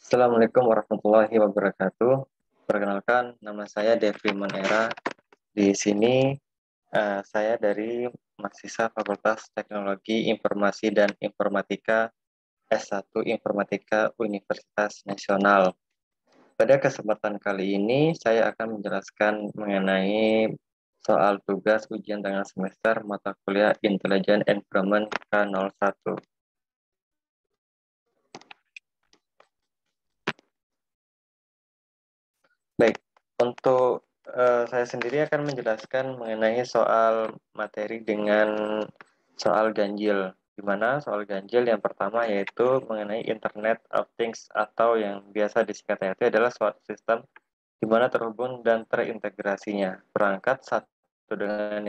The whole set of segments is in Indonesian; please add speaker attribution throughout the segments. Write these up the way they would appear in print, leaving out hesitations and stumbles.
Speaker 1: Assalamualaikum warahmatullahi wabarakatuh. Perkenalkan, nama saya Devi Manera. Di sini saya dari mahasiswa Fakultas Teknologi Informasi dan Informatika S1 Informatika Universitas Nasional. Pada kesempatan kali ini, saya akan menjelaskan mengenai soal tugas ujian tengah semester mata kuliah Intelligent Environment K01. Baik, untuk saya sendiri akan menjelaskan mengenai soal materi dengan soal ganjil. Di mana soal ganjil yang pertama yaitu mengenai Internet of Things atau yang biasa disingkat IoT adalah suatu sistem di mana terhubung dan terintegrasinya perangkat satu dengan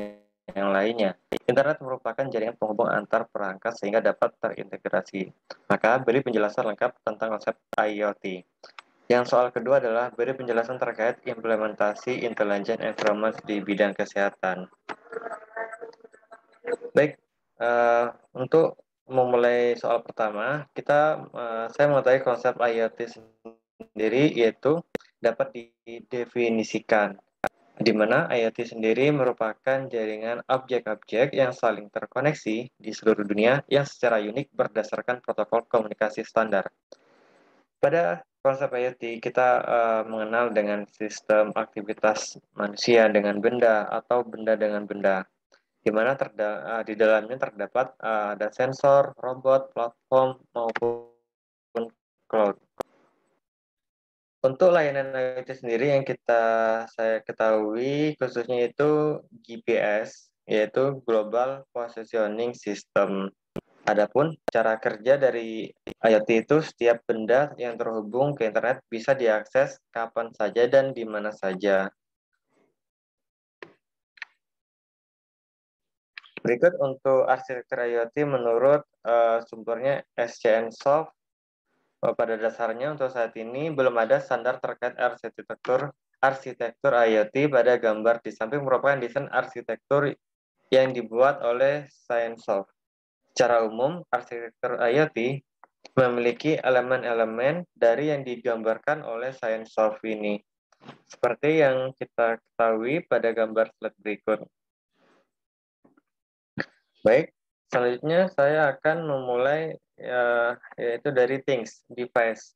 Speaker 1: yang lainnya. Internet merupakan jaringan penghubung antar perangkat sehingga dapat terintegrasi. Maka beri penjelasan lengkap tentang konsep IoT. Yang soal kedua adalah beri penjelasan terkait implementasi intelligent environment di bidang kesehatan. Baik, untuk memulai soal pertama, saya mengetahui konsep IoT sendiri yaitu dapat didefinisikan, di mana IoT sendiri merupakan jaringan objek-objek yang saling terkoneksi di seluruh dunia yang secara unik berdasarkan protokol komunikasi standar. Pada konsep IoT, kita mengenal dengan sistem aktivitas manusia dengan benda atau benda dengan benda, di mana di dalamnya terdapat ada sensor, robot, platform, maupun cloud. Untuk layanan IoT sendiri yang saya ketahui khususnya itu GPS, yaitu Global Positioning System. Adapun cara kerja dari IoT itu setiap benda yang terhubung ke internet bisa diakses kapan saja dan di mana saja. Berikut untuk arsitektur IoT menurut sumbernya SCN Soft. Pada dasarnya untuk saat ini belum ada standar terkait arsitektur IoT pada gambar di samping merupakan desain arsitektur yang dibuat oleh ScienceSoft. Secara umum, arsitektur IoT memiliki elemen-elemen dari yang digambarkan oleh ScienceSoft ini. Seperti yang kita ketahui pada gambar slide berikut. Baik, selanjutnya saya akan memulai yaitu dari things, device.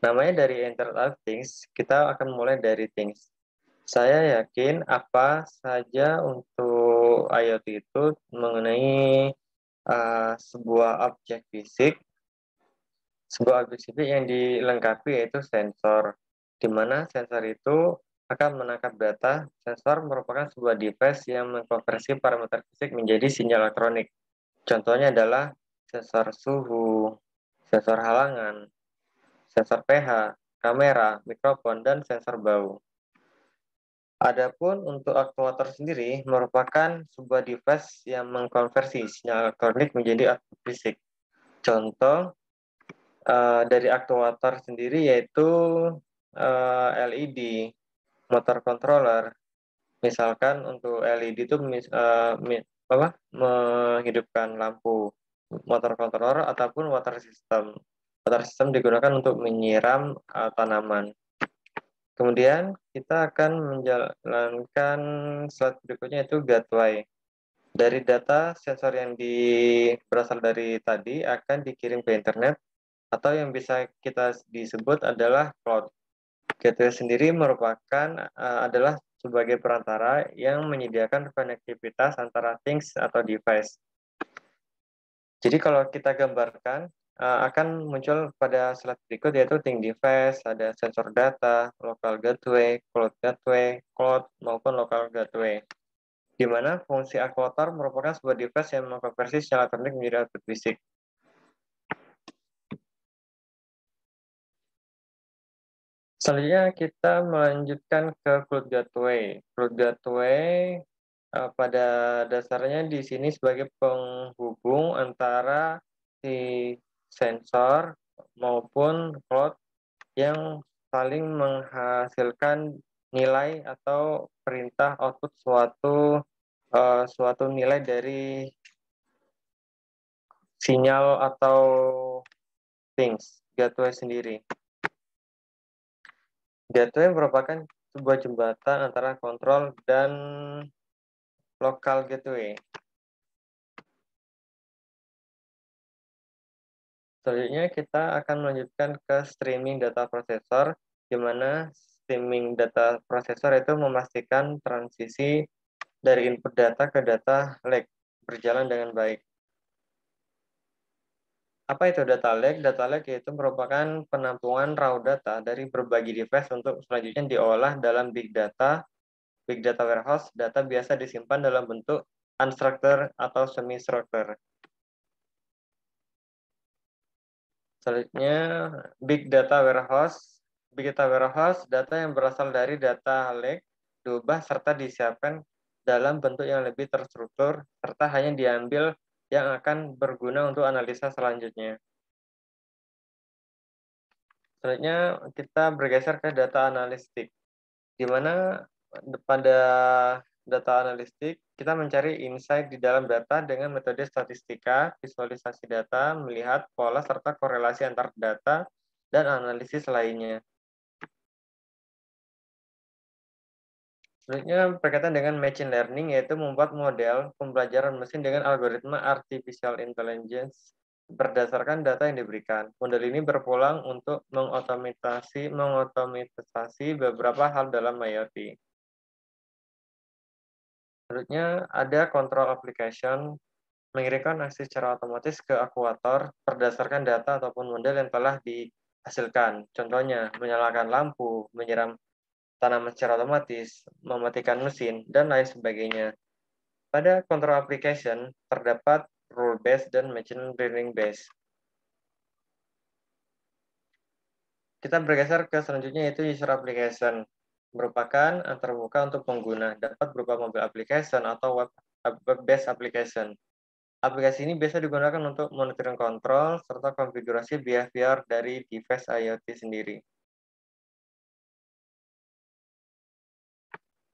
Speaker 1: Namanya dari Internet of Things, kita akan mulai dari things. Saya yakin apa saja untuk IoT itu mengenai sebuah objek fisik yang dilengkapi yaitu sensor, di mana sensor itu akan menangkap data. Sensor merupakan sebuah device yang mengkonversi parameter fisik menjadi sinyal elektronik. Contohnya adalah sensor suhu, sensor halangan, sensor pH, kamera, mikrofon, dan sensor bau. Adapun untuk aktuator sendiri merupakan sebuah device yang mengkonversi sinyal elektronik menjadi output fisik. Contoh dari aktuator sendiri yaitu LED, motor controller. Misalkan untuk LED itu menghidupkan lampu, motor controller ataupun water system. Water system digunakan untuk menyiram tanaman. Kemudian kita akan menjalankan slide berikutnya yaitu gateway. Dari data sensor yang berasal dari tadi akan dikirim ke internet atau yang bisa kita disebut adalah cloud. Gateway sendiri adalah sebagai perantara yang menyediakan konektivitas antara things atau device. Jadi kalau kita gambarkan akan muncul pada slide berikut yaitu thing device, ada sensor data, local gateway, cloud maupun local gateway. Di mana fungsi aktuator merupakan sebuah device yang mengkonversi sinyal elektronik menjadi output fisik. Selanjutnya kita melanjutkan ke Cloud Gateway. Cloud Gateway pada dasarnya di sini sebagai penghubung antara si sensor maupun cloud yang saling menghasilkan nilai atau perintah output suatu nilai dari sinyal atau things gateway sendiri. Gateway merupakan sebuah jembatan antara kontrol dan local gateway. Selanjutnya kita akan melanjutkan ke streaming data processor, di mana streaming data processor itu memastikan transisi dari input data ke data lake berjalan dengan baik. Apa itu data lake? Data lake itu merupakan penampungan raw data dari berbagai device untuk selanjutnya diolah dalam big data. Big data warehouse, data biasa disimpan dalam bentuk unstructured atau semi-structured. Selanjutnya, Big Data Warehouse. Big Data Warehouse, data yang berasal dari data lake diubah serta disiapkan dalam bentuk yang lebih terstruktur, serta hanya diambil yang akan berguna untuk analisa selanjutnya. Selanjutnya, kita bergeser ke data analistik, di mana pada data analistik, kita mencari insight di dalam data dengan metode statistika, visualisasi data, melihat pola serta korelasi antar data, dan analisis lainnya. Selanjutnya berkaitan dengan machine learning, yaitu membuat model pembelajaran mesin dengan algoritma artificial intelligence berdasarkan data yang diberikan. Model ini berpulang untuk mengotomatisasi beberapa hal dalam IoT. Selanjutnya ada control application, mengirimkan aksi secara otomatis ke akuator berdasarkan data ataupun model yang telah dihasilkan. Contohnya, menyalakan lampu, menyiram tanaman secara otomatis, mematikan mesin, dan lain sebagainya. Pada control application, terdapat rule-based dan machine learning-based. Kita bergeser ke selanjutnya, yaitu user application. Merupakan antarmuka untuk pengguna, dapat berupa mobile application atau web-based application. Aplikasi ini biasa digunakan untuk monitoring kontrol serta konfigurasi behavior dari device IoT sendiri.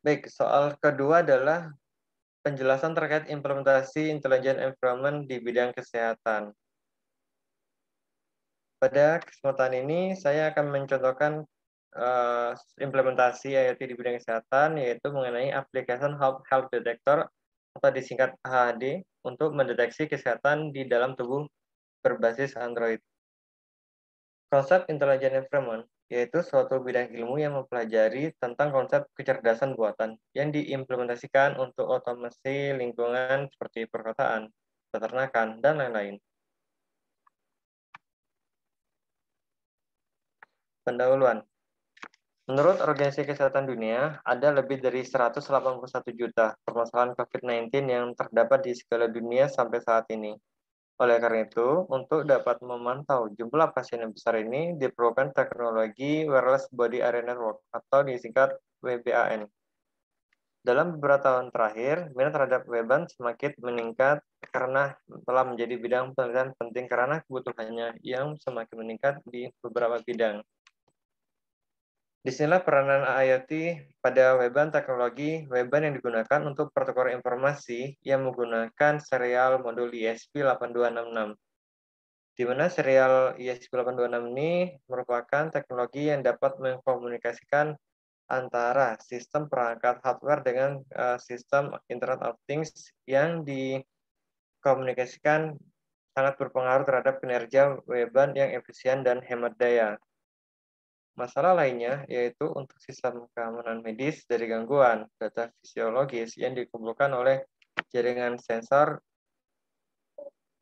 Speaker 1: Baik, soal kedua adalah penjelasan terkait implementasi intelligent environment di bidang kesehatan. Pada kesempatan ini, saya akan mencontohkan implementasi IoT di bidang kesehatan, yaitu mengenai application Health Detector atau disingkat HHD untuk mendeteksi kesehatan di dalam tubuh berbasis Android. Konsep intelligent environment yaitu suatu bidang ilmu yang mempelajari tentang konsep kecerdasan buatan yang diimplementasikan untuk otomasi lingkungan seperti perkotaan, peternakan, dan lain-lain. Pendahuluan. Menurut Organisasi Kesehatan Dunia, ada lebih dari 181 juta permasalahan COVID-19 yang terdapat di segala dunia sampai saat ini. Oleh karena itu, untuk dapat memantau jumlah pasien yang besar ini, diperlukan teknologi Wireless Body Area Network atau disingkat WBAN. Dalam beberapa tahun terakhir, minat terhadap WBAN semakin meningkat karena telah menjadi bidang penelitian penting karena kebutuhannya yang semakin meningkat di beberapa bidang. Disinilah peranan IoT pada WBAN teknologi WBAN yang digunakan untuk pertukaran informasi yang menggunakan serial modul ESP8266. Di mana serial ESP8266 ini merupakan teknologi yang dapat mengkomunikasikan antara sistem perangkat hardware dengan sistem Internet of Things yang dikomunikasikan sangat berpengaruh terhadap kinerja WBAN yang efisien dan hemat daya. Masalah lainnya yaitu untuk sistem keamanan medis dari gangguan data fisiologis yang dikumpulkan oleh jaringan sensor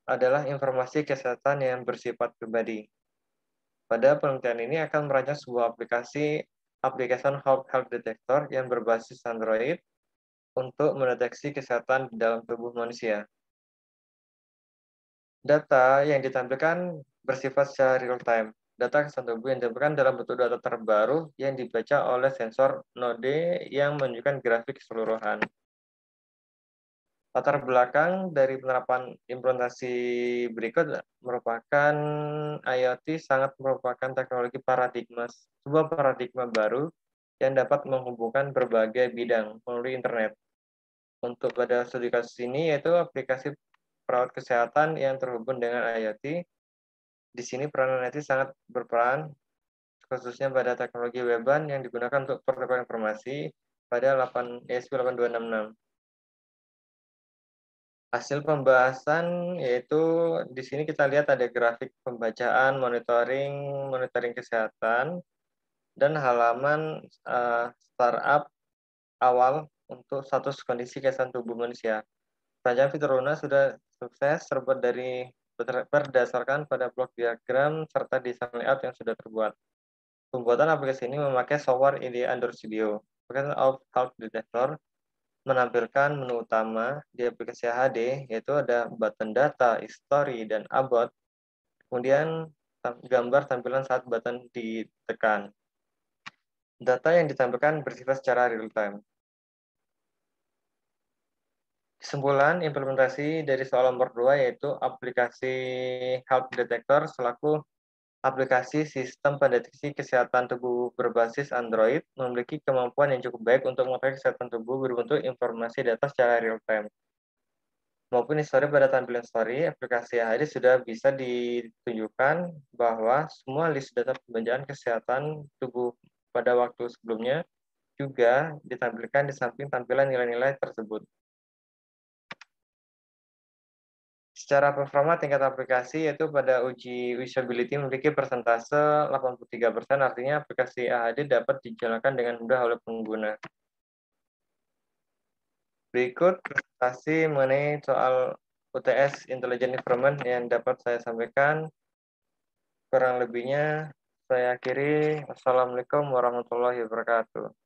Speaker 1: adalah informasi kesehatan yang bersifat pribadi. Pada penelitian ini akan merancang sebuah aplikasi health detector yang berbasis Android untuk mendeteksi kesehatan di dalam tubuh manusia. Data yang ditampilkan bersifat secara real time. Data kesan tubuh yang ditampilkan dalam bentuk data terbaru yang dibaca oleh sensor node yang menunjukkan grafik keseluruhan. Latar belakang dari penerapan implementasi berikut merupakan IoT sangat merupakan teknologi sebuah paradigma baru yang dapat menghubungkan berbagai bidang melalui internet. Untuk pada studi kasus ini yaitu aplikasi perawat kesehatan yang terhubung dengan IoT. Di sini peran IoT sangat berperan khususnya pada teknologi weban yang digunakan untuk protokol informasi pada ESP 8266. Hasil pembahasan yaitu di sini kita lihat ada grafik pembacaan, monitoring kesehatan, dan halaman startup awal untuk status kondisi kesehatan tubuh manusia. Perancangan fitur Luna sudah sukses berdasarkan pada blok diagram serta desain layout yang sudah terbuat. Pembuatan aplikasi ini memakai software IDE Android Studio. Application of Health Detector menampilkan menu utama di aplikasi HD, yaitu ada button data, history, dan about. Kemudian gambar tampilan saat button ditekan. Data yang ditampilkan bersifat secara real-time. Kesimpulan implementasi dari soal nomor 2 yaitu aplikasi Health Detector selaku aplikasi sistem pendeteksi kesehatan tubuh berbasis Android memiliki kemampuan yang cukup baik untuk mengetahui kesehatan tubuh berbentuk informasi data secara real-time. Maupun histori pada tampilan story, aplikasi HD sudah bisa ditunjukkan bahwa semua list data pembelanjaan kesehatan tubuh pada waktu sebelumnya juga ditampilkan di samping tampilan nilai-nilai tersebut. Secara performa tingkat aplikasi yaitu pada uji usability memiliki persentase 83%, artinya aplikasi AHD dapat dijalankan dengan mudah oleh pengguna. Berikut presentasi mengenai soal UTS Intelligent Environment yang dapat saya sampaikan. Kurang lebihnya saya akhiri. Wassalamualaikum warahmatullahi wabarakatuh.